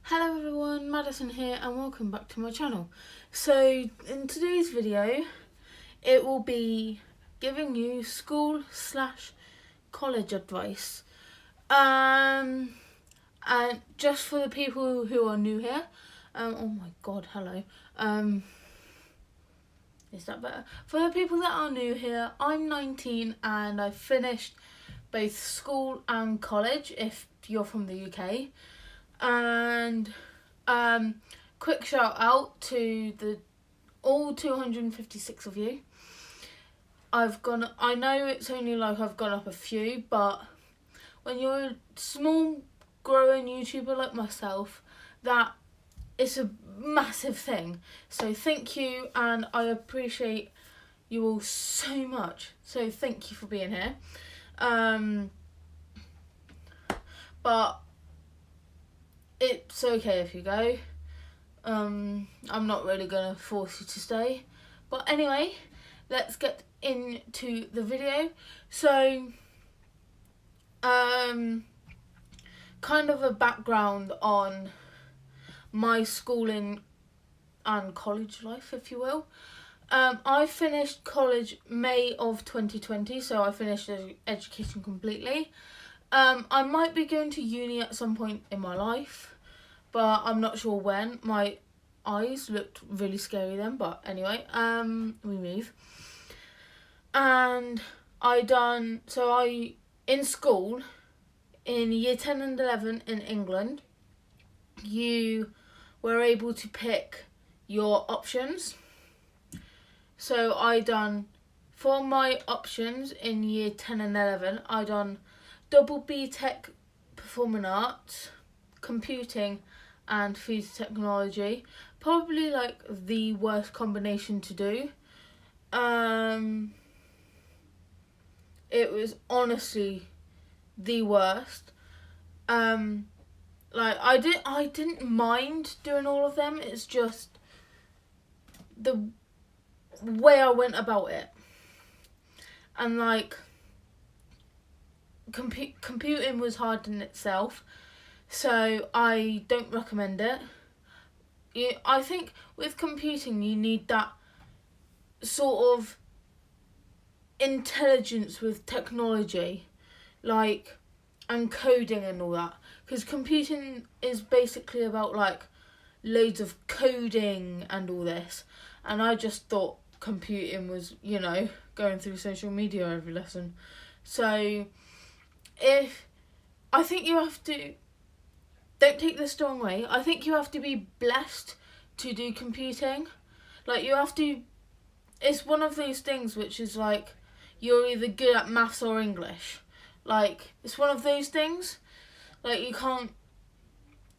Hello everyone, Madison here and welcome back to my channel. So in today's video it will be giving you school/college advice. And just for the people who are new here, oh my god, hello. Is that better? For the people that are new here, I'm 19 and I've finished both school and college if you're from the UK. And quick shout out to all 256 of you. I know it's only like I've gone up a few, but when you're a small growing YouTuber like myself, that is a massive thing. So thank you, and I appreciate you all so much. So thank you for being here. But it's okay if you go. I'm not really gonna force you to stay. But anyway, let's get into the video. So, kind of a background on my schooling and college life, if you will. I finished college May of 2020, so I finished education completely. I might be going to uni at some point in my life, but I'm not sure when. My eyes looked really scary then, but anyway, we move. And in school, in year 10 and 11 in England, you were able to pick your options. So for my options in year 10 and 11, I done double BTEC Performing Arts, Computing and Food Technology. Probably like the worst combination to do. It was honestly the worst. I didn't mind doing all of them. It's just the way I went about it. And like computing was hard in itself, so I don't recommend it. I think with computing you need that sort of intelligence with technology, like, and coding and all that, because computing is basically about like loads of coding and all this, and I just thought computing was, going through social media every lesson. So I think you have to, don't take this the wrong way, I think you have to be blessed to do computing. Like, it's one of those things which is like, you're either good at maths or English. Like, it's one of those things. Like, you can't,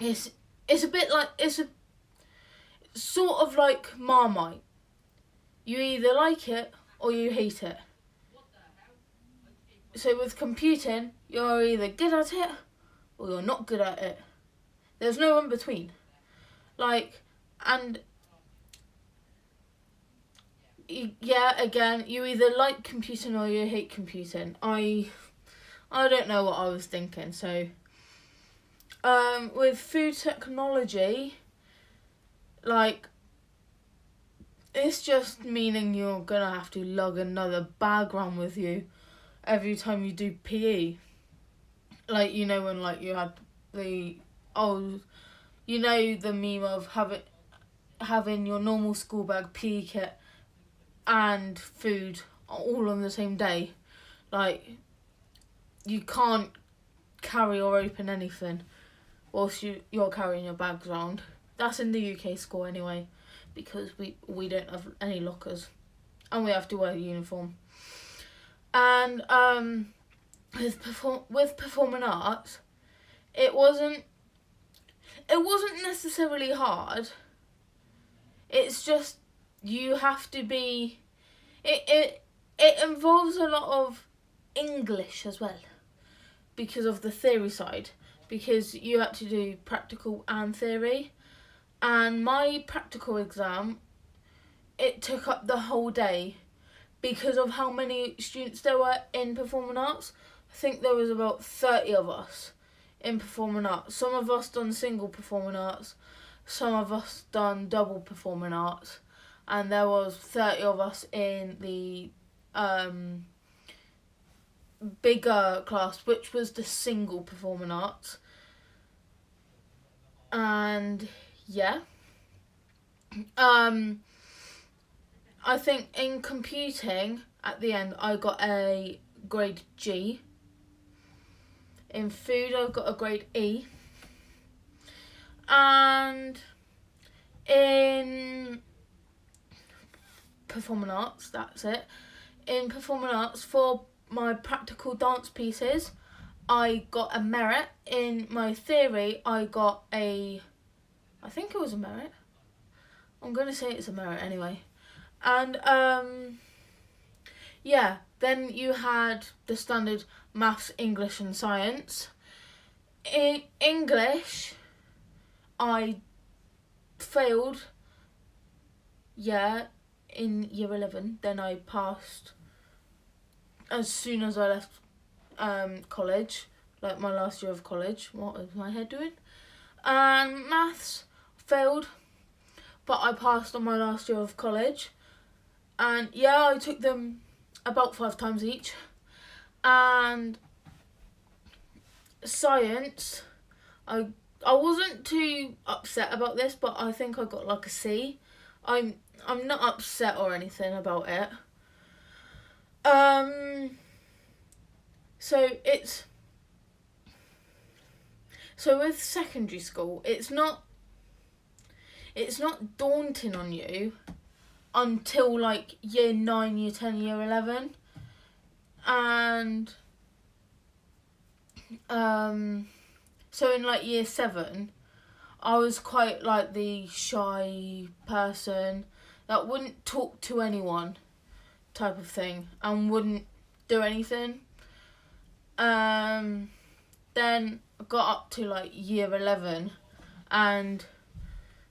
it's a bit like, it's a sort of like Marmite. You either like it or you hate it. So with computing, you're either good at it or you're not good at it. There's no in between. Again, you either like computing or you hate computing. I don't know what I was thinking. So, with food technology, like, it's just meaning you're gonna have to lug another bag around with you every time you do PE. Like, when like you had the the meme of having your normal school bag, PE kit and food all on the same day. Like, you can't carry or open anything whilst you're carrying your bags around. That's in the UK school anyway, because we don't have any lockers and we have to wear a uniform. And with performing arts, it wasn't necessarily hard. It's just you have to be. It involves a lot of English as well, because of the theory side. Because you had to do practical and theory, and my practical exam, it took up the whole day because of how many students there were in performing arts. I think there was about 30 of us in performing arts. Some of us done single performing arts, some of us done double performing arts, and there was 30 of us in the bigger class, which was the single performing arts. And yeah, I think in computing at the end I got a grade G. In food I got a grade E. And in performing arts, that's it. In performing arts, for my practical dance pieces, I got a merit. In my theory, I got I think it was a merit. I'm going to say it's a merit anyway. And yeah, then you had the standard maths, English and science. In English, I failed, in year 11. Then I passed as soon as I left college, like my last year of college. What was my head doing? And maths, failed, but I passed on my last year of college. And yeah, I took them about 5 times each. And science, I wasn't too upset about this, but I think I got like a C. I'm not upset or anything about it. So with secondary school, it's not daunting on you until like year 9, year 10, year 11. And so in like year 7, I was quite like the shy person that wouldn't talk to anyone type of thing and wouldn't do anything. Then I got up to like year 11 and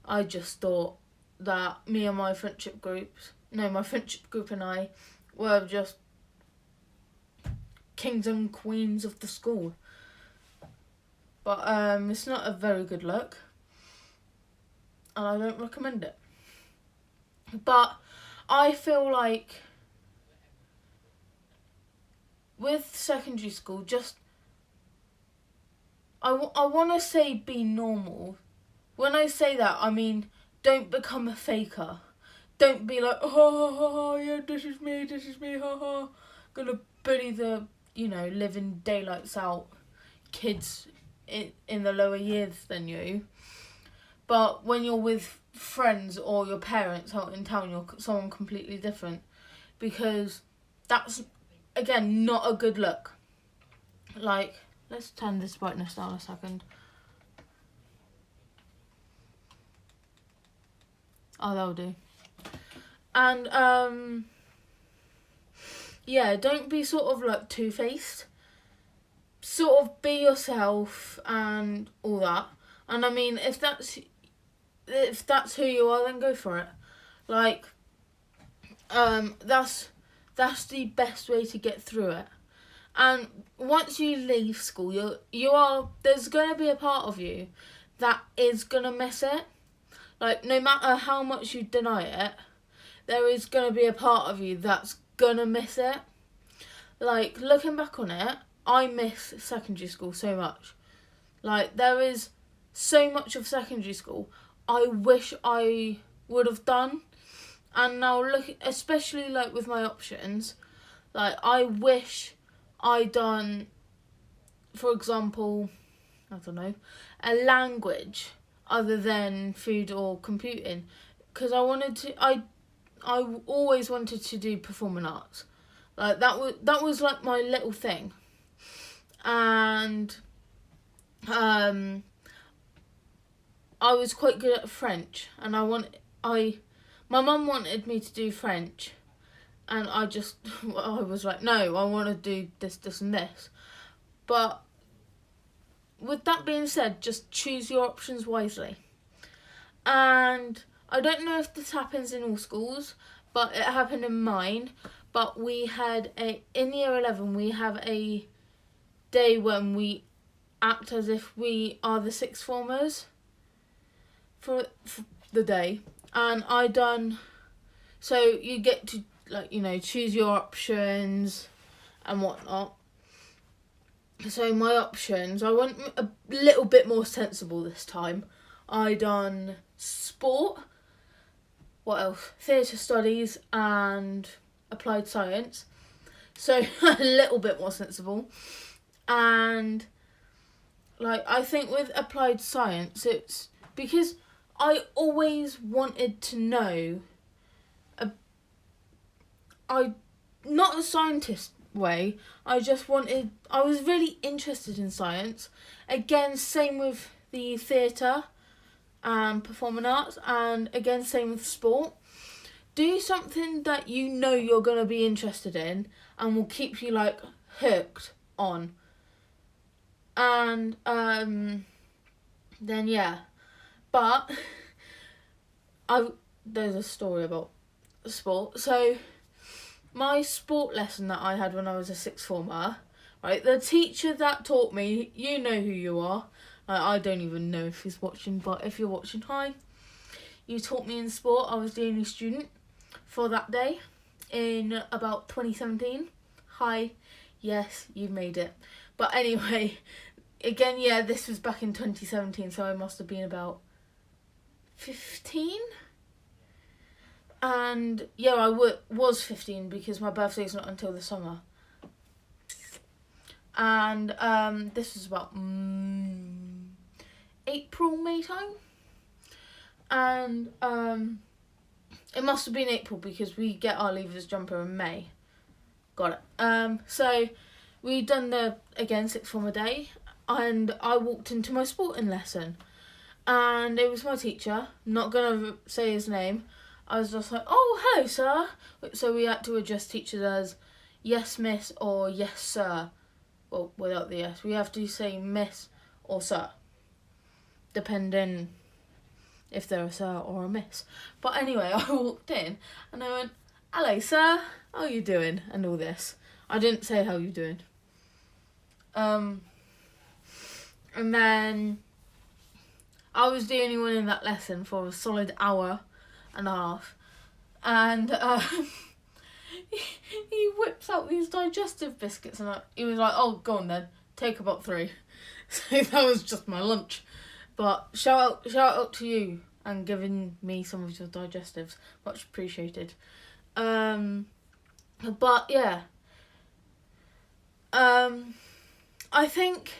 I just thought that my friendship group and I were just kings and queens of the school. But it's not a very good look, and I don't recommend it. But I feel like with secondary school, just I want to say be normal. When I say that, I mean don't become a faker. Don't be like, oh, yeah, this is me, haha. Gonna bully the, living daylights out kids in the lower years than you. But when you're with friends or your parents out in town, you're someone completely different. Because that's, again, not a good look. Like, let's turn this brightness down a second. Oh, that'll do. And, yeah, don't be sort of like two-faced. Sort of be yourself and all that. And I mean, if that's who you are, then go for it. Like, that's the best way to get through it. And once you leave school, there's gonna be a part of you that is gonna miss it. Like, no matter how much you deny it, there is gonna be a part of you that's gonna miss it. Like, looking back on it, I miss secondary school so much. Like, there is so much of secondary school I wish I would have done. And now look, especially like with my options, like I wish I done, for example, I don't know, a language other than food or computing, because I always wanted to do performing arts. Like that was like my little thing. And I was quite good at French, and my mum wanted me to do French, and I was like, no, I want to do this and this. But with that being said, just choose your options wisely. And I don't know if this happens in all schools, but it happened in mine. But we had in year 11, we have a day when we act as if we are the sixth formers for the day. And so you get to, like, you know, choose your options and whatnot. So my options, I went a little bit more sensible this time. I done sport, what else? Theatre studies and applied science. So a little bit more sensible. And like, I think with applied science, it's because I always wanted to know, not a scientist way, I was really interested in science. Again, same with the theatre and performing arts, and again, same with sport. Do something that you know you're going to be interested in and will keep you, like, hooked on. And then yeah, but there's a story about sport. So my sport lesson that I had when I was a sixth former, right, the teacher that taught me, you know who you are. I don't even know if he's watching, but if you're watching, hi. You taught me in sport. I was the only student for that day in about 2017. Hi, yes, you made it. But anyway, again, yeah, this was back in 2017, so I must have been about 15. And yeah, I was 15 because my birthday's not until the summer. And this was about April, May time. And it must have been April because we get our leavers jumper in May. Got it. So we done the, again, sixth form a day, and I walked into my sporting lesson. And it was my teacher, not going to say his name. I was just like, oh, hello, sir. So we had to address teachers as yes, miss, or yes, sir. Well, without the yes. We have to say miss or sir, depending if they're a sir or a miss. But anyway, I walked in and I went, hello, sir. How you doing? And all this. I didn't say how you doing. And then I was the only one in that lesson for a solid hour and a half, and he whips out these digestive biscuits, and he was like, oh, go on then, take about 3. So that was just my lunch. But shout out to you and giving me some of your digestives, much appreciated. But yeah, I think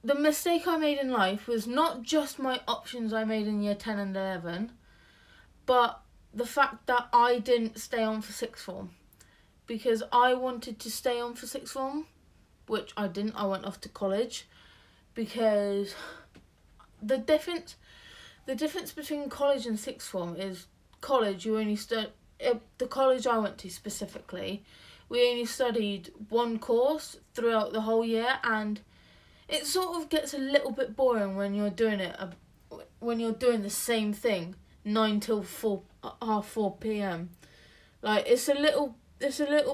the mistake I made in life was not just my options I made in year 10 and 11, but the fact that I didn't stay on for sixth form. Because I wanted to stay on for sixth form, which I didn't. I went off to college because the difference between college and sixth form is college, you only the college I went to specifically, we only studied one course throughout the whole year, and it sort of gets a little bit boring when you're doing the same thing 9 till 4 p.m. Like, it's a little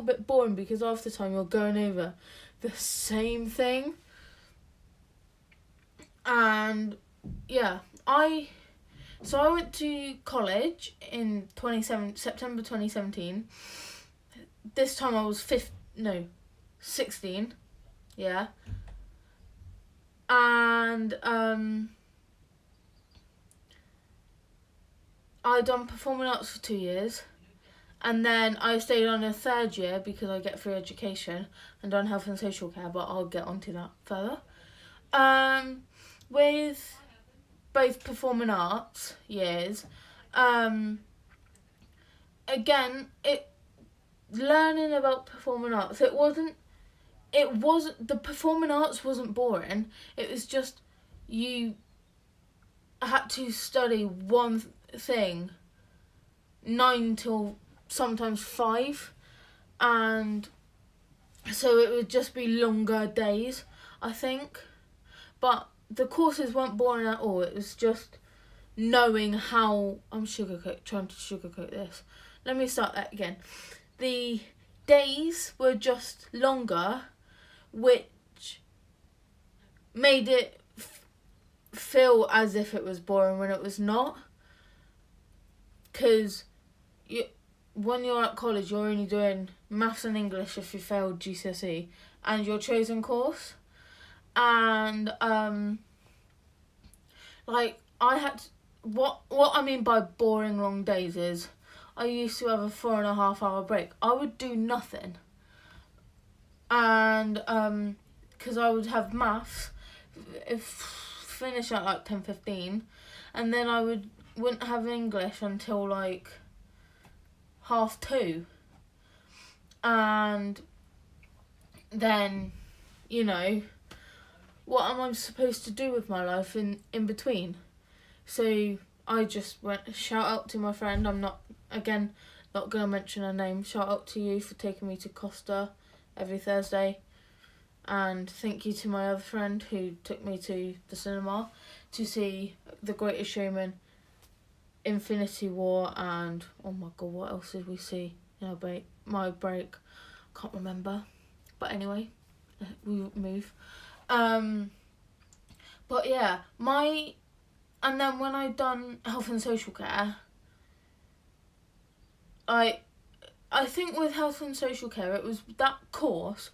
bit boring because half the time you're going over the same thing. And yeah, I went to college in September 2017. This time I was 16. Yeah. And I done performing arts for 2 years, and then I stayed on a third year because I get free education and done health and social care, but I'll get onto that further. With both performing arts years, again, learning about performing arts, the performing arts wasn't boring. It was just you had to study one thing 9 till sometimes 5, and so it would just be longer days, I think. But the courses weren't boring at all. It was just knowing how trying to sugarcoat this. Let me start that again. The days were just longer which made it feel as if it was boring when it was not. Because when you're at college, you're only doing maths and English if you failed GCSE and your chosen course. And like I had what I mean by boring long days is I used to have a 4.5 hour break. I would do nothing, and because I would have maths, finish at like 10:15, and then I wouldn't have English until like 2:30, and then what am I supposed to do with my life in between? So I just went, shout out to my friend, I'm not going to mention her name, shout out to you for taking me to Costa every Thursday, and thank you to my other friend who took me to the cinema to see The Greatest Showman, Infinity War, and oh my god, what else did we see in my break? Can't remember, but anyway, we move. But yeah, and then when I'd done health and social care, I think with health and social care, it was that course,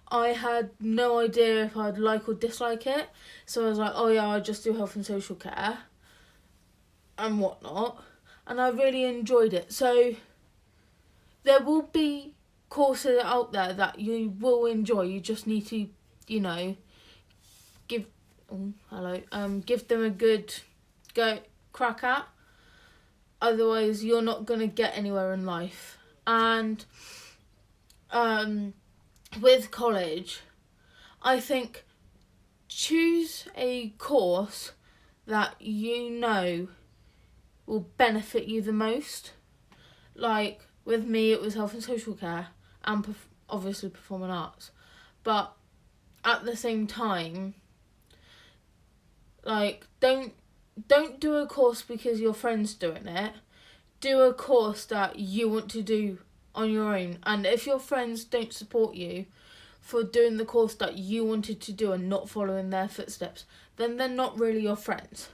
I had no idea if I'd like or dislike it. So I was like, oh yeah, I just do health and social care and whatnot. And I really enjoyed it. So there will be courses out there that you will enjoy. You just need to, give them a good crack at. Otherwise, you're not going to get anywhere in life. And with college, I think choose a course that will benefit you the most. Like with me, it was health and social care and obviously performing arts. But at the same time, like don't do a course because your friend's doing it. Do a course that you want to do on your own. And if your friends don't support you for doing the course that you wanted to do and not following their footsteps, then they're not really your friends.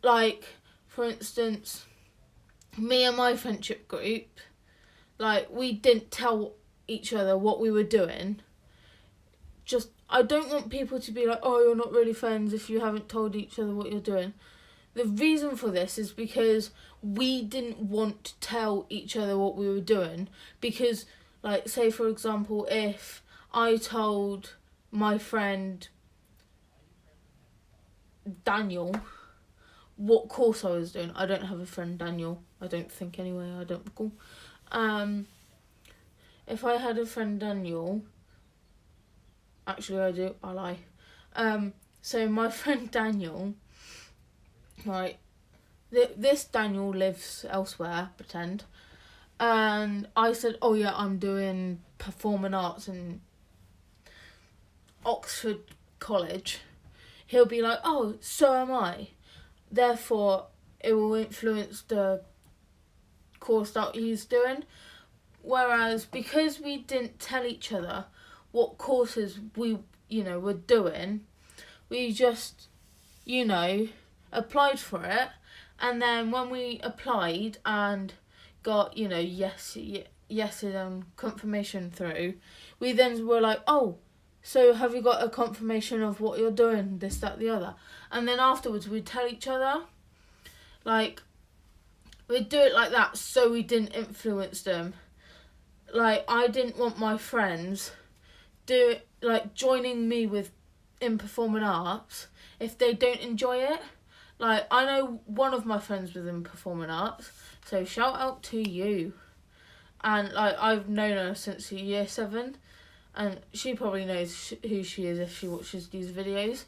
Like, for instance, me and my friendship group, like, we didn't tell each other what we were doing. I don't want people to be like, oh, you're not really friends if you haven't told each other what you're doing. The reason for this is because we didn't want to tell each other what we were doing. Because, like, say, for example, if I told my friend Daniel what course I was doing. I don't have a friend Daniel. I don't think anyway. I don't recall. If I had a friend Daniel... Actually, I do. I lie. So my friend Daniel... Right, this Daniel lives elsewhere, pretend, and I said, oh yeah, I'm doing performing arts in Oxford College. He'll be like, oh, so am I. Therefore, it will influence the course that he's doing. Whereas, because we didn't tell each other what courses we, were doing, we just, applied for it, and then when we applied and got yeses and confirmation through, we then were like, oh, so have you got a confirmation of what you're doing, this, that, the other? And then afterwards we'd tell each other, like, we'd do it like that so we didn't influence them. Like, I didn't want my friends joining me in performing arts if they don't enjoy it. Like, I know one of my friends was in performing arts, so shout out to you. And, like, I've known her since year 7, and she probably knows who she is if she watches these videos.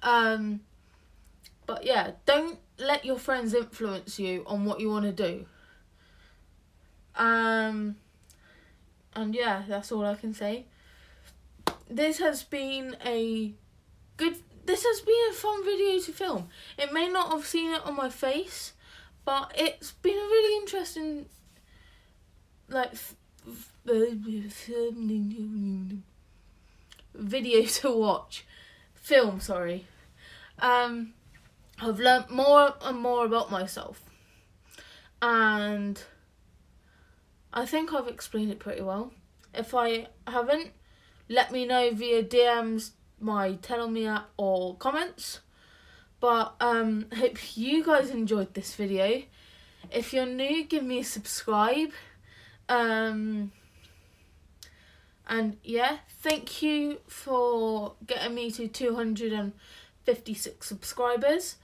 But, yeah, don't let your friends influence you on what you want to do. And, yeah, that's all I can say. This has been a fun video to film. It may not have seen it on my face, but it's been a really interesting, video to watch. Film, sorry. I've learnt more and more about myself. And I think I've explained it pretty well. If I haven't, let me know via DMs, my Tell Me app, or comments. But hope you guys enjoyed this video. If you're new, give me a subscribe. And yeah, thank you for getting me to 256 subscribers.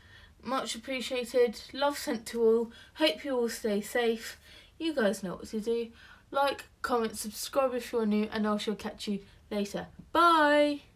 Much appreciated. Love sent to all. Hope you all stay safe. You guys know what to do. Like, comment, subscribe if you're new, and I shall catch you later. Bye!